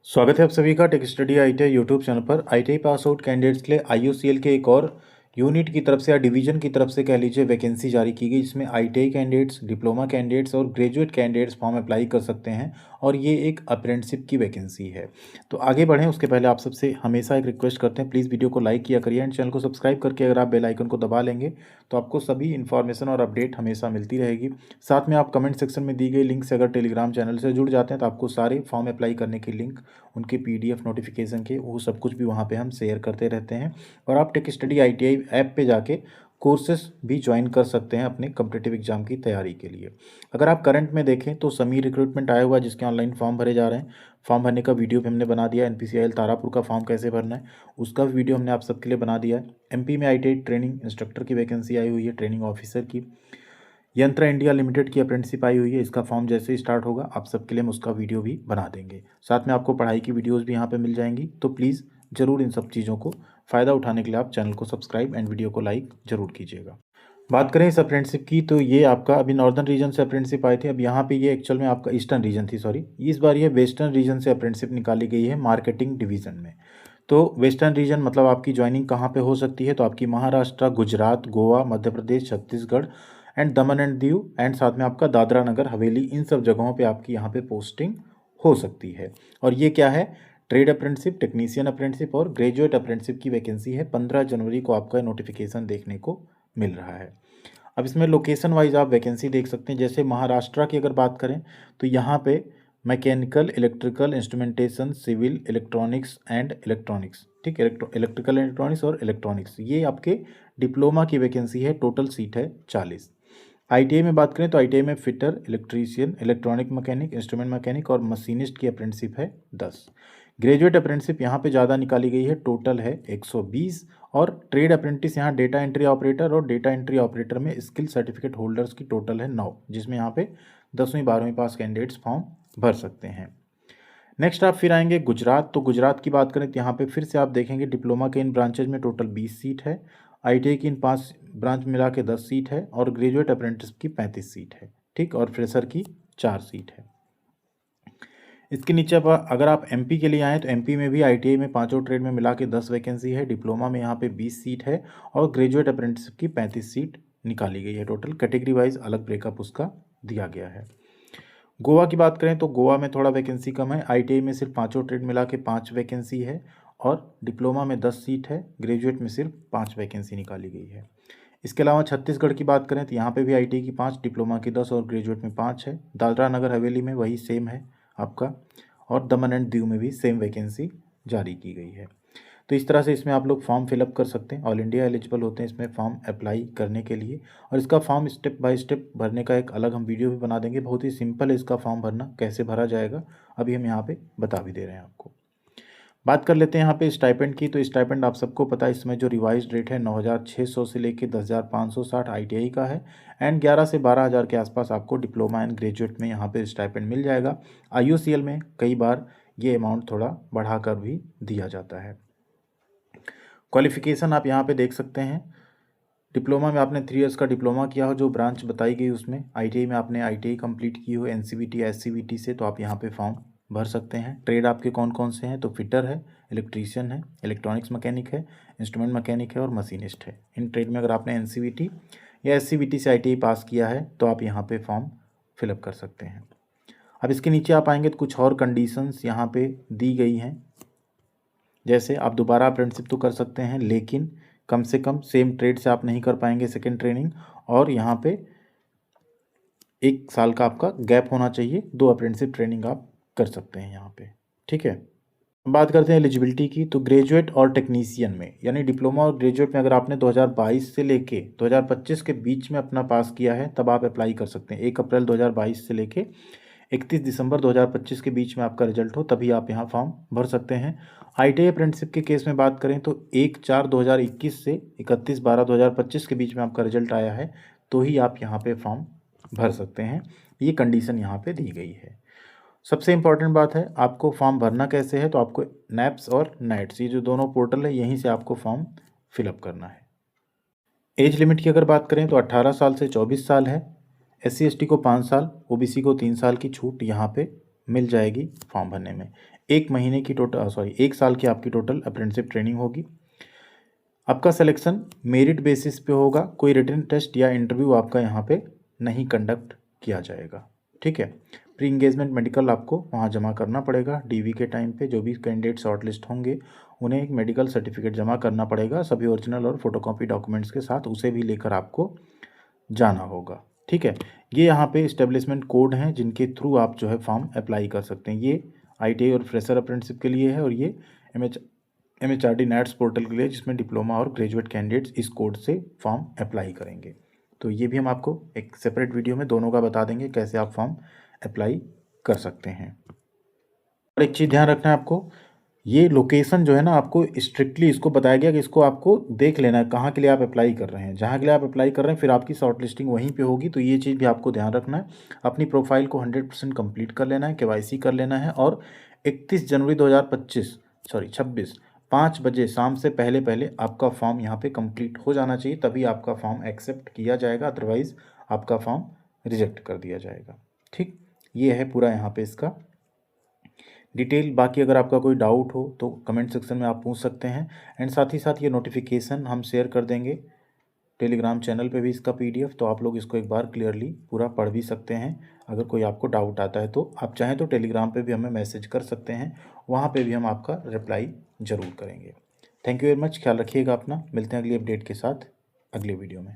स्वागत है आप सभी का tech study ITI YouTube channel पर। आईटीआई पास आउट कैंडिडेट्स के लिए आईयूसीएल के एक और यूनिट की तरफ से या डिवीजन की तरफ से कह लीजिए वैकेंसी जारी की गई, जिसमें आईटीआई कैंडिडेट्स, डिप्लोमा कैंडिडेट्स और ग्रेजुएट कैंडिडेट्स फॉर्म अप्लाई कर सकते हैं और ये एक अप्रेंटिसशिप की वैकेंसी है। तो आगे बढ़ें उसके पहले आप सबसे हमेशा एक रिक्वेस्ट करते हैं, प्लीज़ वीडियो को लाइक किया करिए एंड चैनल को सब्सक्राइब करके अगर आप बेल आइकन को दबा लेंगे तो आपको सभी इन्फॉर्मेशन और अपडेट हमेशा मिलती रहेगी। साथ में आप कमेंट सेक्शन में दी गई लिंक से अगर टेलीग्राम चैनल से जुड़ जाते हैं तो आपको सारे फॉर्म अप्लाई करने की लिंक, उनके पीडीएफ नोटिफिकेशन के, वो सब कुछ भी वहाँ पे हम शेयर करते रहते हैं। और आप टेक स्टडी आईटीआई ऐप पे जाके कोर्सेस भी ज्वाइन कर सकते हैं अपने कॉम्पिटिटिव एग्जाम की तैयारी के लिए। अगर आप करंट में देखें तो समीर रिक्रूटमेंट आया हुआ है जिसके ऑनलाइन फॉर्म भरे जा रहे हैं। फॉर्म भरने का वीडियो भी हमने बना दिया है। एनपीसीआईएल तारापुर का फॉर्म कैसे भरना है उसका वीडियो हमने आप सबके लिए बना दिया है। एमपी में आईटीआई ट्रेनिंग इंस्ट्रक्टर की वैकेंसी आई हुई है, ट्रेनिंग ऑफिसर की। यंत्र इंडिया लिमिटेड की अप्रेंटिसशिप आई हुई है, इसका फॉर्म जैसे ही स्टार्ट होगा आप सबके लिए हम उसका वीडियो भी बना देंगे। साथ में आपको पढ़ाई की वीडियोस भी यहाँ पे मिल जाएंगी, तो प्लीज़ ज़रूर इन सब चीज़ों को फ़ायदा उठाने के लिए आप चैनल को सब्सक्राइब एंड वीडियो को लाइक ज़रूर कीजिएगा। बात करें इस अप्रेंटिसशिप की तो ये आपका अभी नॉर्दर्न रीजन से अप्रेंटिसशिप आई थी, अब यहाँ पे ये एक्चुअल में आपका ईस्टर्न रीजन थी, सॉरी इस बार ये वेस्टर्न रीजन से अप्रेंटिसशिप निकाली गई है मार्केटिंग डिवीज़न में। तो वेस्टर्न रीजन मतलब आपकी ज्वाइनिंग कहाँ पे हो सकती है, तो आपकी Maharashtra, Gujarat, Goa, Madhya Pradesh, Chhattisgarh and Daman and Diu and साथ में आपका दादरा नगर हवेली, इन सब जगहों पे आपकी यहाँ पे पोस्टिंग हो सकती है। और ये क्या है, ट्रेड अप्रेंटिसशिप, टेक्नीशियन अप्रेंटिसशिप और ग्रेजुएट अप्रेंटिसशिप की वैकेंसी है। 15 जनवरी को आपका नोटिफिकेशन देखने को मिल रहा है। अब इसमें लोकेशन वाइज आप वैकेंसी देख सकते हैं। जैसे महाराष्ट्र की अगर बात करें तो यहाँ पे mechanical, electrical, instrumentation, civil, electronics and electronics, ठीक, इलेक्ट्रिकल इलेक्ट्रॉनिक्स और इलेक्ट्रॉनिक्स, ये आपके डिप्लोमा की वैकेंसी है। टोटल सीट है 40। आईटीआई में बात करें तो आईटीआई में fitter, electrician, electronic mechanic, instrument mechanic और मशीनिस्ट की अप्रेंटिसशिप है 10। ग्रेजुएट अप्रेंटिसशिप यहाँ पे ज़्यादा निकाली गई है, टोटल है 120। और ट्रेड अप्रेंटिस यहाँ डेटा एंट्री ऑपरेटर और डेटा एंट्री ऑपरेटर में स्किल सर्टिफिकेट होल्डर्स की टोटल है 9, जिसमें यहाँ पे 10वीं 12वीं पास कैंडिडेट्स फॉर्म भर सकते हैं। नेक्स्ट आप फिर आएंगे गुजरात। तो गुजरात की बात करें तो यहाँ पे फिर से आप देखेंगे डिप्लोमा के इन ब्रांचेज में टोटल 20 सीट है, आईटीआई की इन 5 ब्रांच मिला के 10 सीट है और ग्रेजुएट अप्रेंटिस की 35 सीट है, ठीक, और फ्रेशर की 4 सीट है। इसके नीचे अगर आप एमपी के लिए आएँ तो एमपी में भी आईटीआई में पाँचों ट्रेड में मिला के 10 वैकेंसी है, डिप्लोमा में यहाँ पे 20 सीट है और ग्रेजुएट अप्रेंटिस की 35 सीट निकाली गई है। टोटल कैटेगरी वाइज अलग ब्रेकअप उसका दिया गया है। गोवा की बात करें तो गोवा में थोड़ा वैकेंसी कम है, आईटीआई में सिर्फ पाँचों ट्रेड मिला के 5 वैकेंसी है और डिप्लोमा में 10 सीट है, ग्रेजुएट में सिर्फ 5 वैकेंसी निकाली गई है। इसके अलावा छत्तीसगढ़ की बात करें तो यहाँ पे भी आईटीआई की 5, डिप्लोमा की 10 और ग्रेजुएट में 5 है। दादरा नगर हवेली में वही सेम है आपका, और दमन एंड दीव में भी सेम वैकेंसी जारी की गई है। तो इस तरह से इसमें आप लोग फॉर्म फिलअप कर सकते हैं, ऑल इंडिया एलिजिबल होते हैं इसमें फॉर्म अप्लाई करने के लिए। और इसका फॉर्म स्टेप बाय स्टेप भरने का एक अलग हम वीडियो भी बना देंगे। बहुत ही सिंपल है इसका फॉर्म भरना, कैसे भरा जाएगा अभी हम यहाँ पे बता भी दे रहे हैं आपको। बात कर लेते हैं यहाँ पे स्टाइपेंड की। तो स्टाइपेंड आप सबको पता है, इसमें जो रिवाइज्ड रेट है 9,600 से लेके 10,560 आईटीआई का है एंड 11 से 12,000 के आसपास आपको डिप्लोमा एंड ग्रेजुएट में यहाँ पे स्टाइपेंड मिल जाएगा। आईयूसीएल में कई बार ये अमाउंट थोड़ा बढ़ाकर भी दिया जाता है। क्वालिफिकेशन आप यहाँ पे देख सकते हैं। डिप्लोमा में आपने 3 इयर्स का डिप्लोमा किया हो जो ब्रांच बताई गई उसमें, आईटीआई में आपने आईटीआई कंप्लीट की हो एनसीवीटी एससीवीटी से, तो आप यहाँ पे फॉर्म भर सकते हैं। ट्रेड आपके कौन कौन से हैं, तो फिटर है, इलेक्ट्रीशियन है, इलेक्ट्रॉनिक्स मैकेनिक है, इंस्ट्रूमेंट मैकेनिक है और मशीनिस्ट है। इन ट्रेड में अगर आपने एनसीवीटी या एससीवीटी से आईटीआई पास किया है तो आप यहाँ पे फॉर्म फिलअप कर सकते हैं। अब इसके नीचे आप आएंगे तो कुछ और कंडीशंस यहाँ पे दी गई हैं। जैसे आप दोबारा अप्रेंटिसशिप तो कर सकते हैं लेकिन कम से कम सेम ट्रेड से आप नहीं कर पाएंगे सेकेंड ट्रेनिंग, और यहाँ पे 1 साल का आपका गैप होना चाहिए। 2 अप्रेंटिसशिप ट्रेनिंग आप कर सकते हैं यहाँ पे, ठीक है। बात करते हैं एलिजिबिलिटी की। तो ग्रेजुएट और टेक्नीशियन में यानी डिप्लोमा और ग्रेजुएट में अगर आपने 2022 से लेके 2025 के बीच में अपना पास किया है तब आप अप्लाई कर सकते हैं। 1 अप्रैल 2022 से लेके 31 दिसंबर 2025 के बीच में आपका रिजल्ट हो तभी आप यहाँ फॉर्म भर सकते हैं। आईटीआई अप्रेंटिसशिप के केस में बात करें तो 1/4/2021 से 31/12/2025 के बीच में आपका रिजल्ट आया है तो ही आप यहाँ पे फॉर्म भर सकते हैं। ये कंडीशन यहाँ पे दी गई है। सबसे इम्पॉर्टेंट बात है आपको फॉर्म भरना कैसे है, तो आपको नैप्स और नेट्स, ये जो दोनों पोर्टल है यहीं से आपको फॉर्म फिलअप करना है। एज लिमिट की अगर बात करें तो 18 साल से 24 साल है। SC ST को 5 साल, OBC को 3 साल की छूट यहाँ पे मिल जाएगी फॉर्म भरने में। 1 महीने की टोटल 1 साल की आपकी टोटल अप्रेंटिसशिप ट्रेनिंग होगी। आपका सिलेक्शन मेरिट बेसिस पे होगा, कोई रिटन टेस्ट या इंटरव्यू आपका यहाँ पे नहीं कंडक्ट किया जाएगा। ठीक है, प्री इंगेजमेंट मेडिकल आपको वहाँ जमा करना पड़ेगा। डीवी के टाइम पे जो भी कैंडिडेट शॉर्टलिस्ट होंगे उन्हें एक मेडिकल सर्टिफिकेट जमा करना पड़ेगा, सभी ओरिजिनल और फोटोकॉपी डॉक्यूमेंट्स के साथ, उसे भी लेकर आपको जाना होगा। ठीक है, ये यहाँ पे इस्टेब्लिशमेंट कोड हैं जिनके थ्रू आप जो है फॉर्म अप्लाई कर सकते हैं। ये ITI और फ्रेशर अप्रेंटिसशिप के लिए है, और ये MHRD NETS पोर्टल के लिए, जिसमें डिप्लोमा और ग्रेजुएट कैंडिडेट्स इस कोड से फॉर्म अप्लाई करेंगे। तो ये भी हम आपको एक सेपरेट वीडियो में दोनों का बता देंगे कैसे आप फॉर्म अप्लाई कर सकते हैं। और एक चीज़ ध्यान रखना है आपको, ये लोकेशन जो है ना, आपको स्ट्रिक्टली इसको बताया गया कि इसको आपको देख लेना है कहाँ के लिए आप अप्लाई कर रहे हैं। जहाँ के लिए आप अप्लाई कर रहे हैं फिर आपकी शॉर्ट लिस्टिंग वहीं पे होगी, तो ये चीज़ भी आपको ध्यान रखना है। अपनी प्रोफाइल को 100% कंप्लीट कर लेना है, KYC कर लेना है, और 31 जनवरी 2026 5 बजे शाम से पहले पहले आपका फॉर्म यहाँ पे कंप्लीट हो जाना चाहिए, तभी आपका फॉर्म एक्सेप्ट किया जाएगा, अदरवाइज़ आपका फॉर्म रिजेक्ट कर दिया जाएगा। ठीक, ये है पूरा यहाँ पे इसका डिटेल। बाकी अगर आपका कोई डाउट हो तो कमेंट सेक्शन में आप पूछ सकते हैं, एंड साथ ही साथ ये नोटिफिकेशन हम शेयर कर देंगे टेलीग्राम चैनल पे भी इसका PDF, तो आप लोग इसको एक बार क्लियरली पूरा पढ़ भी सकते हैं। अगर कोई आपको डाउट आता है तो आप चाहें तो टेलीग्राम पे भी हमें मैसेज कर सकते हैं, वहाँ पे भी हम आपका रिप्लाई ज़रूर करेंगे। थैंक यू वेरी मच, ख्याल रखिएगा अपना, मिलते हैं अगली अपडेट के साथ अगले वीडियो में।